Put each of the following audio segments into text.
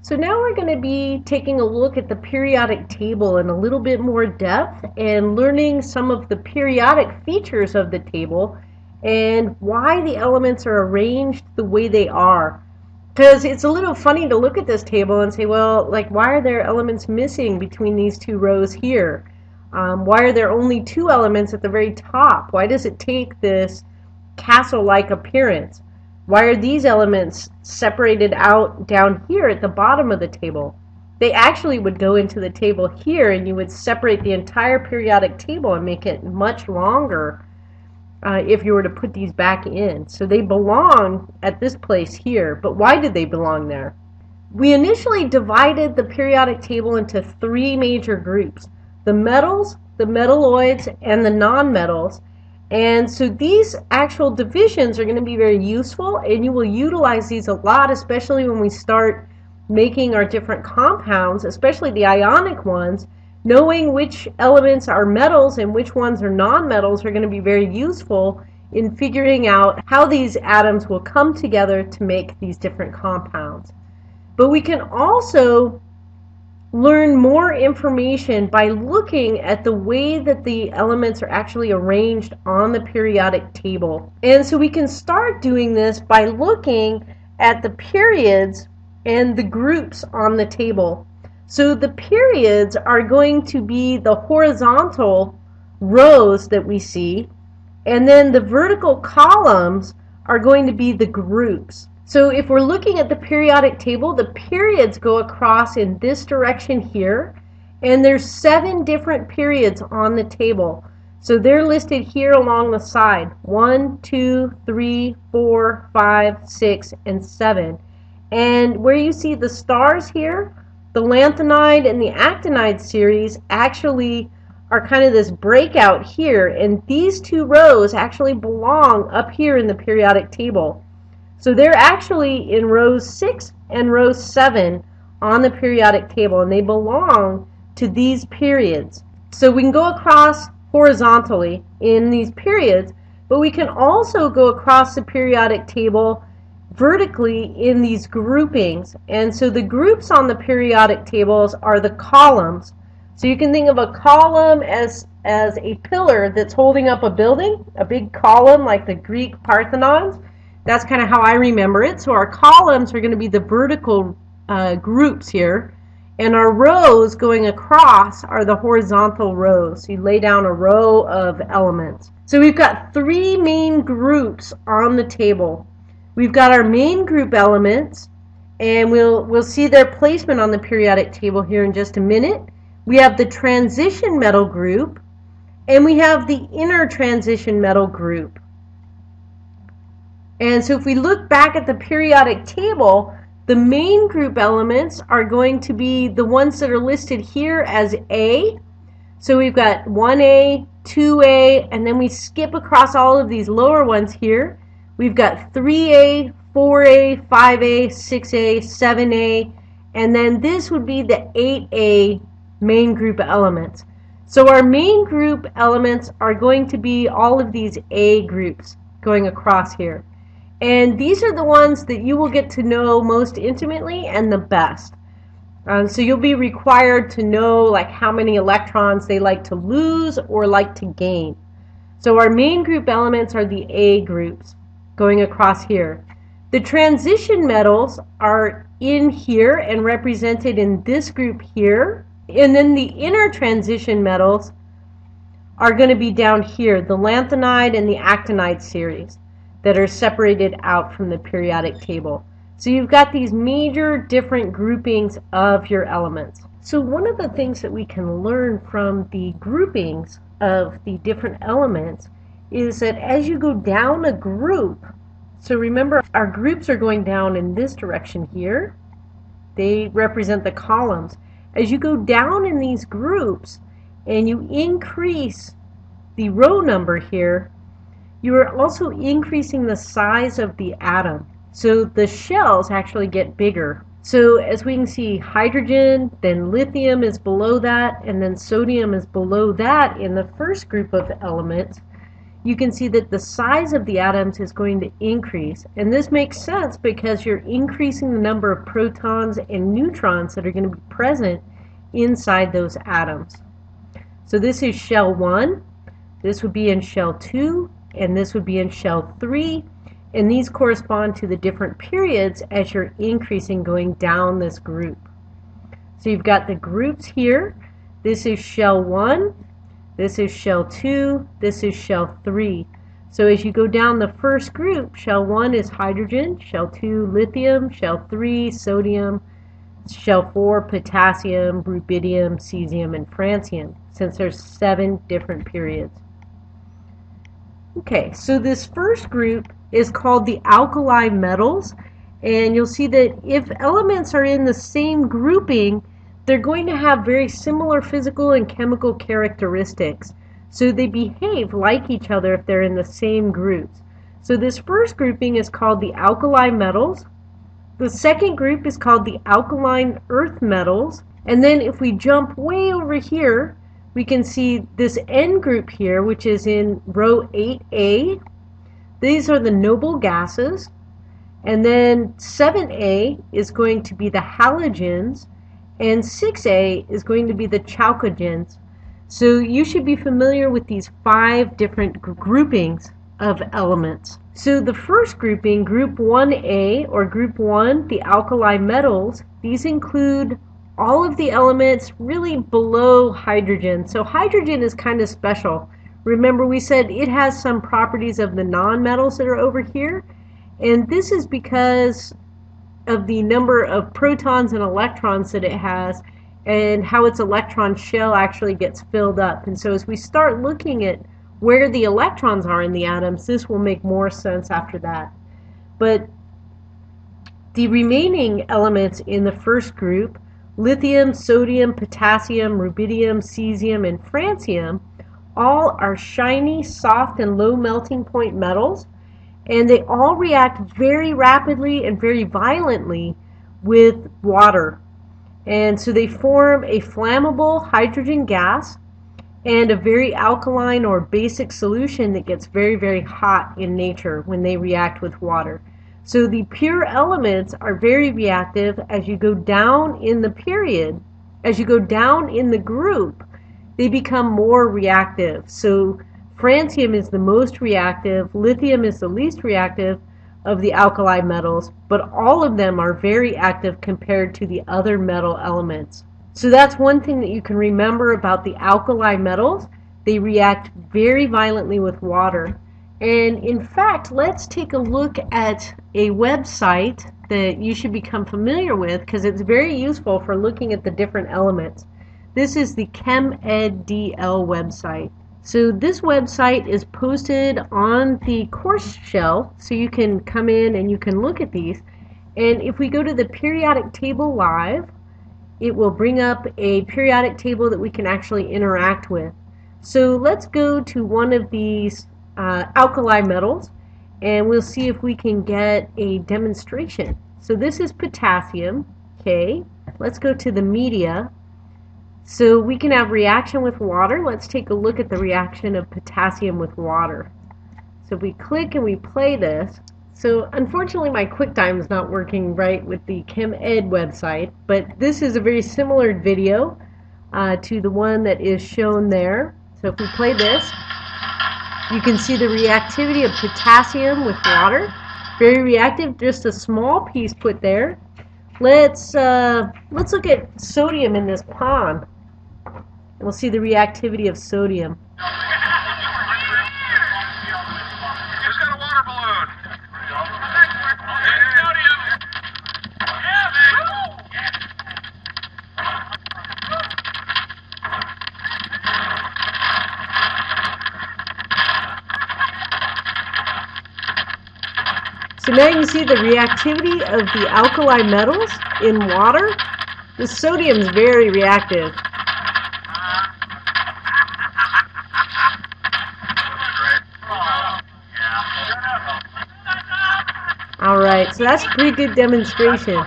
So now we're going to be taking a look at the periodic table in a little bit more depth and learning some of the periodic features of the table and why the elements are arranged the way they are. Because it's a little funny to look at this table and say, well, like, why are there elements missing between these two rows here? Why are there only two elements at the very top? Why does it take this castle-like appearance? Why are these elements separated out down here at the bottom of the table? They actually would go into the table here, and you would separate the entire periodic table and make it much longer if you were to put these back in. So they belong at this place here, but why did they belong there? We initially divided the periodic table into three major groups: the metals, the metalloids, and the nonmetals. And so these actual divisions are going to be very useful, and you will utilize these a lot, especially when we start making our different compounds, especially the ionic ones. Knowing which elements are metals and which ones are nonmetals are going to be very useful in figuring out how these atoms will come together to make these different compounds. But we can also learn more information by looking at the way that the elements are actually arranged on the periodic table. And so we can start doing this by looking at the periods and the groups on the table. So the periods are going to be the horizontal rows that we see, and then the vertical columns are going to be the groups. So if we're looking at the periodic table, the periods go across in this direction here, and there's 7 different periods on the table. So they're listed here along the side: 1, 2, 3, 4, 5, 6, and 7. And where you see the stars here, the lanthanide and the actinide series actually are kind of this breakout here, and these two rows actually belong up here in the periodic table. So they're actually in rows 6 and row 7 on the periodic table, and they belong to these periods. So we can go across horizontally in these periods, but we can also go across the periodic table vertically in these groupings. And so the groups on the periodic tables are the columns. So you can think of a column as a pillar that's holding up a building, a big column like the Greek Parthenons. That's kind of how I remember it. So our columns are going to be the vertical groups here, and our rows going across are the horizontal rows. So you lay down a row of elements. So we've got 3 main groups on the table. We've got our main group elements, and we'll see their placement on the periodic table here in just a minute. We have the transition metal group, and we have the inner transition metal group. And so if we look back at the periodic table, the main group elements are going to be the ones that are listed here as A. So we've got 1A, 2A, and then we skip across all of these lower ones here. We've got 3A, 4A, 5A, 6A, 7A, and then this would be the 8A main group elements. So our main group elements are going to be all of these A groups going across here. And these are the ones that you will get to know most intimately and the best. So you'll be required to know like how many electrons they like to lose or like to gain. So our main group elements are the A groups going across here. The transition metals are in here and represented in this group here. And then the inner transition metals are going to be down here, the lanthanide and the actinide series, that are separated out from the periodic table. So you've got these major different groupings of your elements. So one of the things that we can learn from the groupings of the different elements is that as you go down a group, so remember our groups are going down in this direction here. They represent the columns. As you go down in these groups and you increase the row number here, you are also increasing the size of the atom. So the shells actually get bigger. So as we can see, hydrogen, then lithium is below that, and then sodium is below that in the first group of elements. you can see that the size of the atoms is going to increase. And this makes sense because you're increasing the number of protons and neutrons that are going to be present inside those atoms. So this is shell 1, this would be in shell 2, and this would be in shell 3. And these correspond to the different periods as you're increasing going down this group. So you've got the groups here. This is shell 1, this is shell 2, this is shell 3. So as you go down the first group, shell 1 is hydrogen, shell 2 lithium, shell 3 sodium, shell 4 potassium, rubidium, cesium, and francium, since there's 7 different periods. Okay, so this first group is called the alkali metals, and you'll see that if elements are in the same grouping, they're going to have very similar physical and chemical characteristics. So they behave like each other if they're in the same groups. So this first grouping is called the alkali metals. The second group is called the alkaline earth metals. And then if we jump way over here, we can see this N group here, which is in row 8A. These are the noble gases. And then 7A is going to be the halogens. And 6A is going to be the chalcogens. So you should be familiar with these 5 different groupings of elements. So the first grouping, group 1A or group 1, the alkali metals, these include all of the elements really below hydrogen. So hydrogen is kind of special. Remember, we said it has some properties of the nonmetals that are over here, and this is because of the number of protons and electrons that it has and how its electron shell actually gets filled up. And so as we start looking at where the electrons are in the atoms, this will make more sense after that. But the remaining elements in the first group, lithium, sodium, potassium, rubidium, cesium, and francium, all are shiny, soft, and low melting point metals, and they all react very rapidly and very violently with water. And so they form a flammable hydrogen gas and a very alkaline or basic solution that gets very, very hot in nature when they react with water. So the pure elements are very reactive. As you go down in the period, as you go down in the group, they become more reactive. So francium is the most reactive, lithium is the least reactive of the alkali metals, but all of them are very active compared to the other metal elements. So that's one thing that you can remember about the alkali metals. They react very violently with water. And in fact, let's take a look at a website that you should become familiar with because it's very useful for looking at the different elements. This is the ChemEdDL website. So this website is posted on the course shell, so you can come in and you can look at these. And if we go to the periodic table live, it will bring up a periodic table that we can actually interact with. So let's go to one of these alkali metals, and we'll see if we can get a demonstration. So this is potassium. Okay, let's go to the media. So we can have reaction with water. Let's take a look at the reaction of potassium with water. So if we click and we play this, so unfortunately my QuickTime is not working right with the ChemEd website, but this is a very similar video to the one that is shown there. So if we play this, you can see the reactivity of potassium with water. Very reactive, just a small piece put there. Let's look at sodium in this pond. We'll see the reactivity of sodium. Who's got a water balloon? So now you can see the reactivity of the alkali metals in water. The sodium is very reactive. Alright, so that's a pretty good demonstration.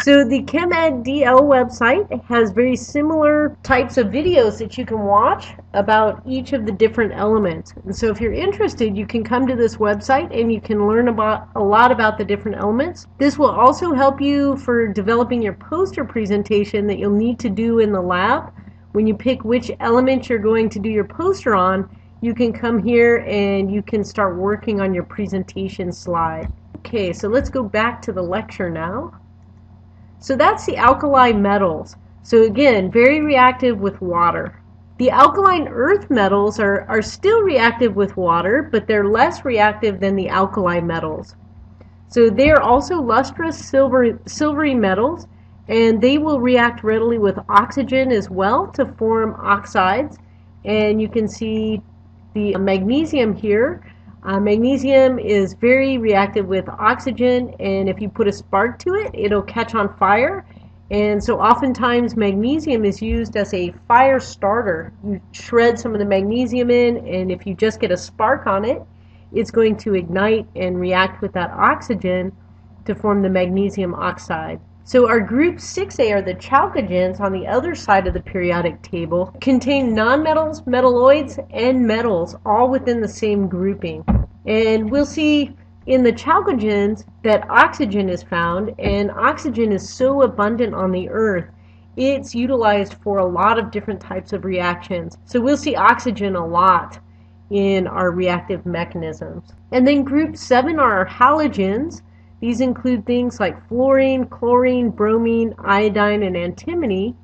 So the ChemEd DL website has very similar types of videos that you can watch about each of the different elements. And so if you're interested, you can come to this website and you can learn about a lot about the different elements. This will also help you for developing your poster presentation that you'll need to do in the lab. When you pick which element you're going to do your poster on, you can come here and you can start working on your presentation slide. Okay, so let's go back to the lecture now. So that's the alkali metals. So again, very reactive with water. The alkaline earth metals are still reactive with water, but they're less reactive than the alkali metals. So they are also lustrous silvery metals, and they will react readily with oxygen as well to form oxides. And you can see the magnesium here. Magnesium is very reactive with oxygen, and if you put a spark to it, it'll catch on fire. And so oftentimes magnesium is used as a fire starter. You shred some of the magnesium in, and if you just get a spark on it, it's going to ignite and react with that oxygen to form the magnesium oxide. So our group 6A are the chalcogens on the other side of the periodic table, contain nonmetals, metalloids, and metals all within the same grouping. And we'll see in the chalcogens that oxygen is found, and oxygen is so abundant on the Earth, it's utilized for a lot of different types of reactions. So we'll see oxygen a lot in our reactive mechanisms. And then group 7 are our halogens. These include things like fluorine, chlorine, bromine, iodine, and antimony.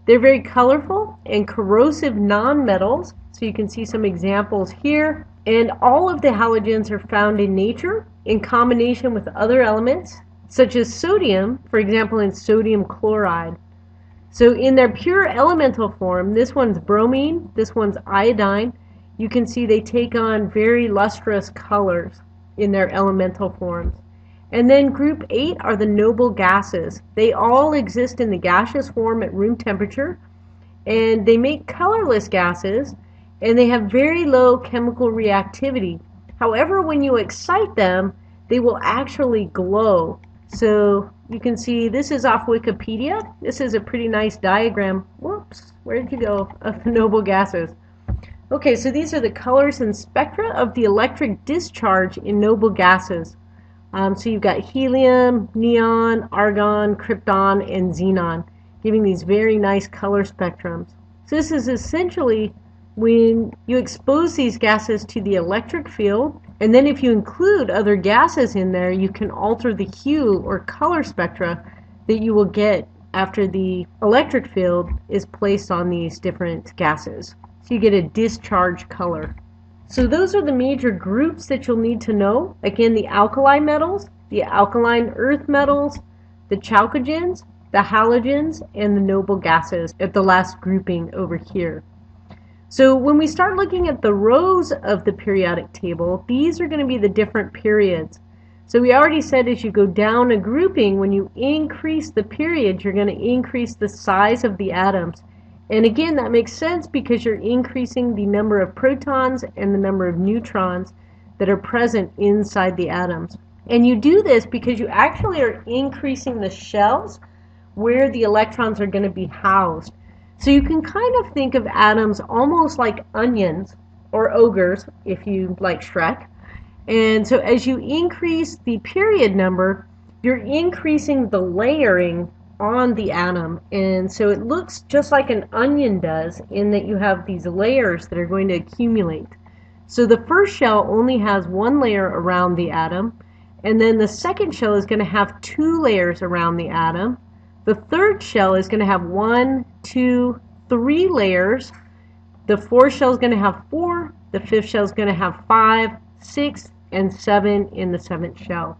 They're very colorful and corrosive nonmetals, so you can see some examples here. And all of the halogens are found in nature in combination with other elements, such as sodium, for example, in sodium chloride. So in their pure elemental form, this one's bromine, this one's iodine. You can see they take on very lustrous colors in their elemental forms. And then group 8 are the noble gases. They all exist in the gaseous form at room temperature, and they make colorless gases, and they have very low chemical reactivity. However, when you excite them, they will actually glow. So you can see this is off Wikipedia. This is a pretty nice diagram. Whoops, where did you go? Of the noble gases. Okay, so these are the colors and spectra of the electric discharge in noble gases. So you've got helium, neon, argon, krypton, and xenon, giving these very nice color spectrums. So this is essentially when you expose these gases to the electric field, and then if you include other gases in there, you can alter the hue or color spectra that you will get after the electric field is placed on these different gases. So you get a discharge color. So those are the major groups that you'll need to know. Again, the alkali metals, the alkaline earth metals, the chalcogens, the halogens, and the noble gases at the last grouping over here. So when we start looking at the rows of the periodic table, these are going to be the different periods. So we already said as you go down a grouping, when you increase the period, you're going to increase the size of the atoms. And again, that makes sense because you're increasing the number of protons and the number of neutrons that are present inside the atoms. And you do this because you actually are increasing the shells where the electrons are going to be housed. So you can kind of think of atoms almost like onions or ogres, if you like Shrek. And so as you increase the period number, you're increasing the layering on the atom, and so it looks just like an onion does in that you have these layers that are going to accumulate. So the first shell only has one layer around the atom, and then the second shell is going to have 2 layers around the atom. The third shell is going to have 1, 2, 3 layers. The fourth shell is going to have 4. The fifth shell is going to have 5, 6, and 7 in the seventh shell.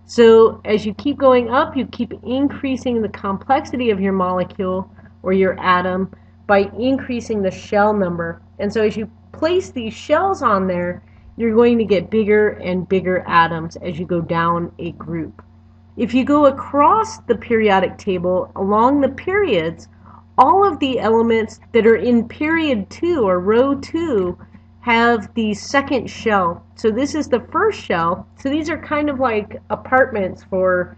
So as you keep going up, you keep increasing the complexity of your molecule or your atom by increasing the shell number. And so as you place these shells on there, you're going to get bigger and bigger atoms as you go down a group. If you go across the periodic table along the periods, all of the elements that are in period 2 or row 2 have the second shell. So this is the first shell. So these are kind of like apartments for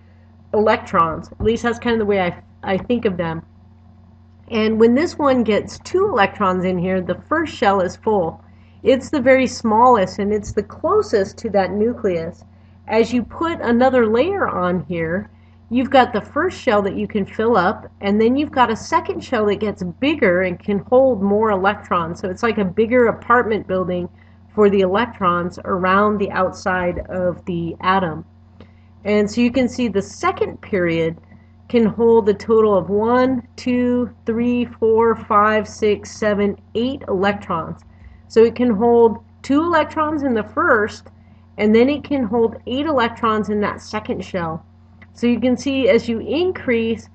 electrons. At least that's kind of the way I think of them. And when this one gets 2 electrons in here, the first shell is full. It's the very smallest and it's the closest to that nucleus. As you put another layer on here, you've got the first shell that you can fill up, and then you've got a second shell that gets bigger and can hold more electrons. So it's like a bigger apartment building for the electrons around the outside of the atom. And so you can see the second period can hold a total of 1, 2, 3, 4, 5, 6, 7, 8 electrons. So it can hold 2 electrons in the first, and then it can hold 8 electrons in that second shell. So you can see as you increase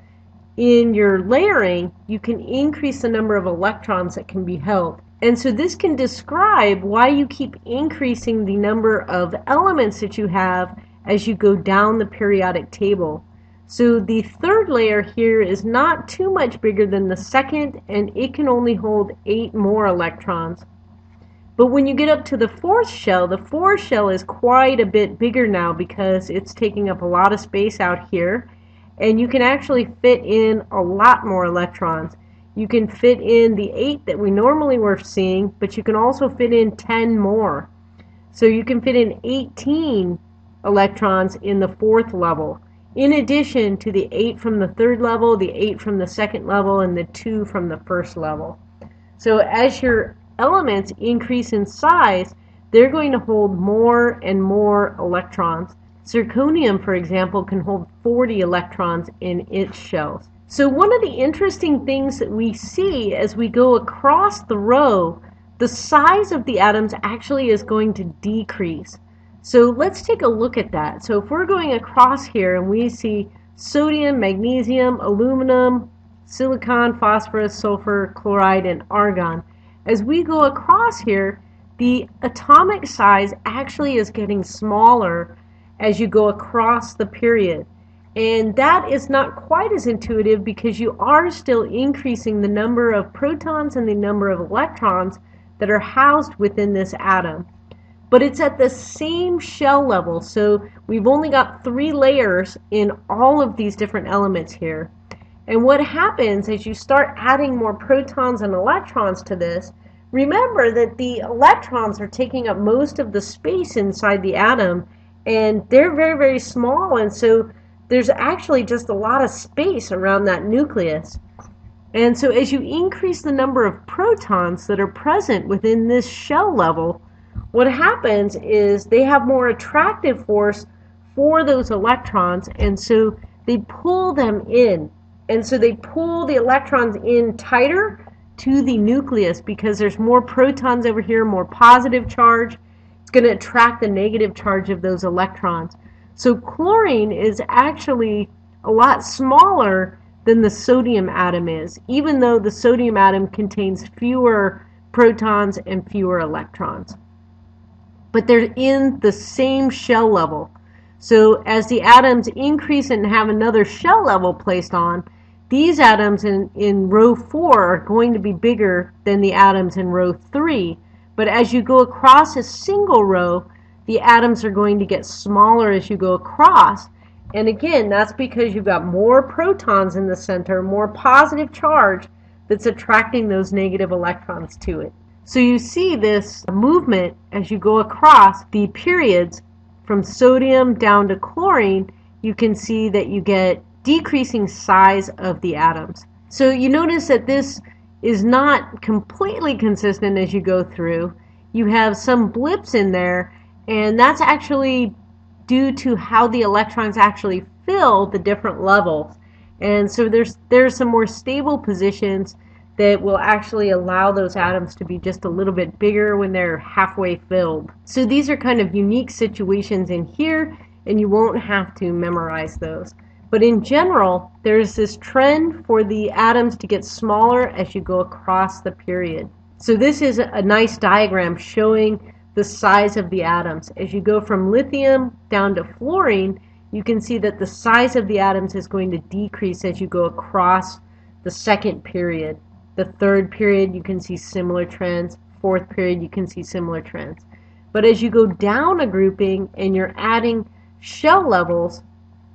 in your layering, you can increase the number of electrons that can be held. And so this can describe why you keep increasing the number of elements that you have as you go down the periodic table. So the third layer here is not too much bigger than the second, and it can only hold 8 more electrons. But when you get up to the fourth shell is quite a bit bigger now because it's taking up a lot of space out here, and you can actually fit in a lot more electrons. You can fit in the 8 that we normally were seeing, but you can also fit in 10 more. So you can fit in 18 electrons in the fourth level, in addition to the 8 from the third level, the 8 from the second level, and the 2 from the first level. So as your elements increase in size, they're going to hold more and more electrons. Zirconium, for example, can hold 40 electrons in its shells. So one of the interesting things that we see as we go across the row, the size of the atoms actually is going to decrease. So let's take a look at that. So if we're going across here and we see sodium, magnesium, aluminum, silicon, phosphorus, sulfur, chloride, and argon, as we go across here, the atomic size actually is getting smaller as you go across the period. And that is not quite as intuitive because you are still increasing the number of protons and the number of electrons that are housed within this atom. But it's at the same shell level, so we've only got 3 layers in all of these different elements here. And what happens as you start adding more protons and electrons to this, remember that the electrons are taking up most of the space inside the atom, and they're very, very small, and so there's actually just a lot of space around that nucleus. And so as you increase the number of protons that are present within this shell level, what happens is they have more attractive force for those electrons, and so they pull them in. And so they pull the electrons in tighter to the nucleus because there's more protons over here, more positive charge. It's going to attract the negative charge of those electrons. So chlorine is actually a lot smaller than the sodium atom is, even though the sodium atom contains fewer protons and fewer electrons. But they're in the same shell level. So as the atoms increase and have another shell level placed on, these atoms in row 4 are going to be bigger than the atoms in row 3. But as you go across a single row, the atoms are going to get smaller as you go across. And again, that's because you've got more protons in the center, more positive charge that's attracting those negative electrons to it. So you see this movement as you go across the periods from sodium down to chlorine. You can see that you get decreasing size of the atoms. So you notice that this is not completely consistent as you go through. You have some blips in there, and that's actually due to how the electrons actually fill the different levels. And so there's some more stable positions that will actually allow those atoms to be just a little bit bigger when they're halfway filled. So these are kind of unique situations in here, and you won't have to memorize those. But in general, there's this trend for the atoms to get smaller as you go across the period. So this is a nice diagram showing the size of the atoms. As you go from lithium down to fluorine, you can see that the size of the atoms is going to decrease as you go across the second period. The third period, you can see similar trends. Fourth period, you can see similar trends. But as you go down a grouping and you're adding shell levels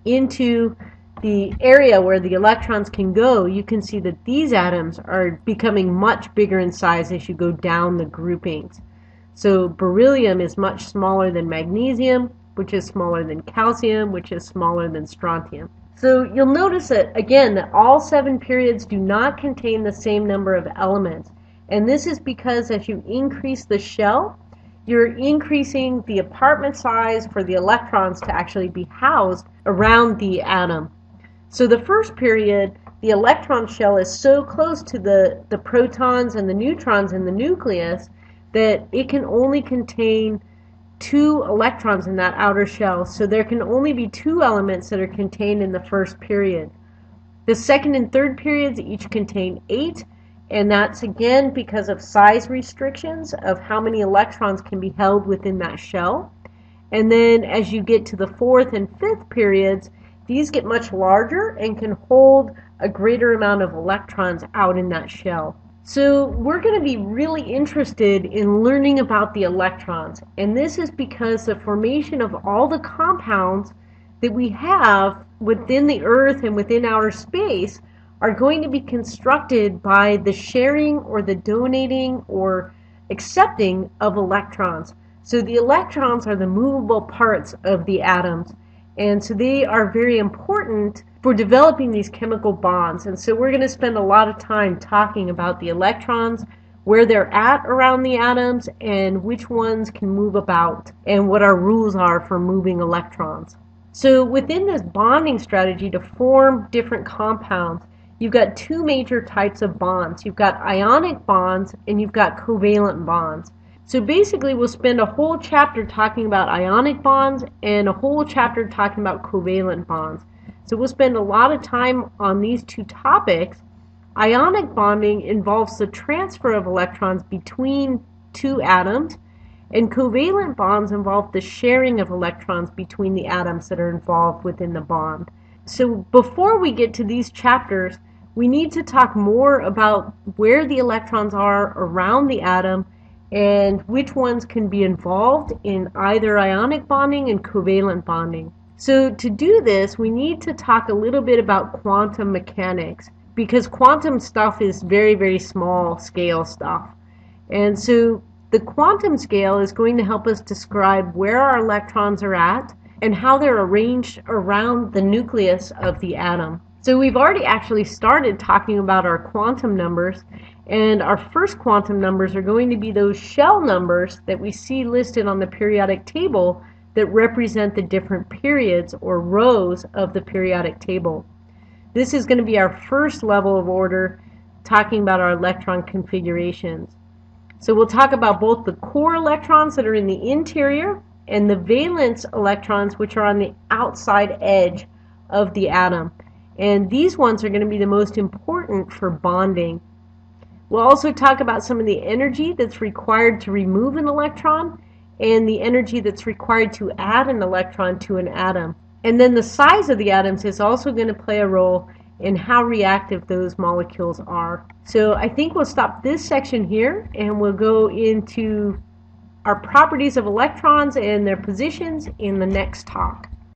into the area where the electrons can go, you can see that these atoms are becoming much bigger in size as you go down the groupings. So beryllium is much smaller than magnesium, which is smaller than calcium, which is smaller than strontium. So you'll notice that, again, that all 7 periods do not contain the same number of elements. And this is because as you increase the shell, you're increasing the apartment size for the electrons to actually be housed around the atom. So the first period, the electron shell is so close to the protons and the neutrons in the nucleus that it can only contain 2 electrons in that outer shell. So there can only be 2 elements that are contained in the first period. The second and third periods each contain 8, and that's again because of size restrictions of how many electrons can be held within that shell. And then as you get to the fourth and fifth periods, these get much larger and can hold a greater amount of electrons out in that shell. So we're going to be really interested in learning about the electrons, and this is because the formation of all the compounds that we have within the Earth and within outer space are going to be constructed by the sharing or the donating or accepting of electrons. So the electrons are the movable parts of the atoms, and so they are very important for developing these chemical bonds. And so we're going to spend a lot of time talking about the electrons, where they're at around the atoms, and which ones can move about, and what our rules are for moving electrons. So within this bonding strategy to form different compounds, you've got 2 major types of bonds. You've got ionic bonds and you've got covalent bonds. So basically we'll spend a whole chapter talking about ionic bonds and a whole chapter talking about covalent bonds. So we'll spend a lot of time on these 2 topics. Ionic bonding involves the transfer of electrons between 2 atoms, and covalent bonds involve the sharing of electrons between the atoms that are involved within the bond. So before we get to these chapters, we need to talk more about where the electrons are around the atom and which ones can be involved in either ionic bonding and covalent bonding. So to do this, we need to talk a little bit about quantum mechanics, because quantum stuff is very, very small scale stuff. And so the quantum scale is going to help us describe where our electrons are at and how they're arranged around the nucleus of the atom. So we've already actually started talking about our quantum numbers, and our first quantum numbers are going to be those shell numbers that we see listed on the periodic table that represent the different periods or rows of the periodic table. This is going to be our first level of order, talking about our electron configurations. So we'll talk about both the core electrons that are in the interior and the valence electrons, which are on the outside edge of the atom. And these ones are going to be the most important for bonding. We'll also talk about some of the energy that's required to remove an electron and the energy that's required to add an electron to an atom. And then the size of the atoms is also going to play a role in how reactive those molecules are. So I think we'll stop this section here and we'll go into our properties of electrons and their positions in the next talk.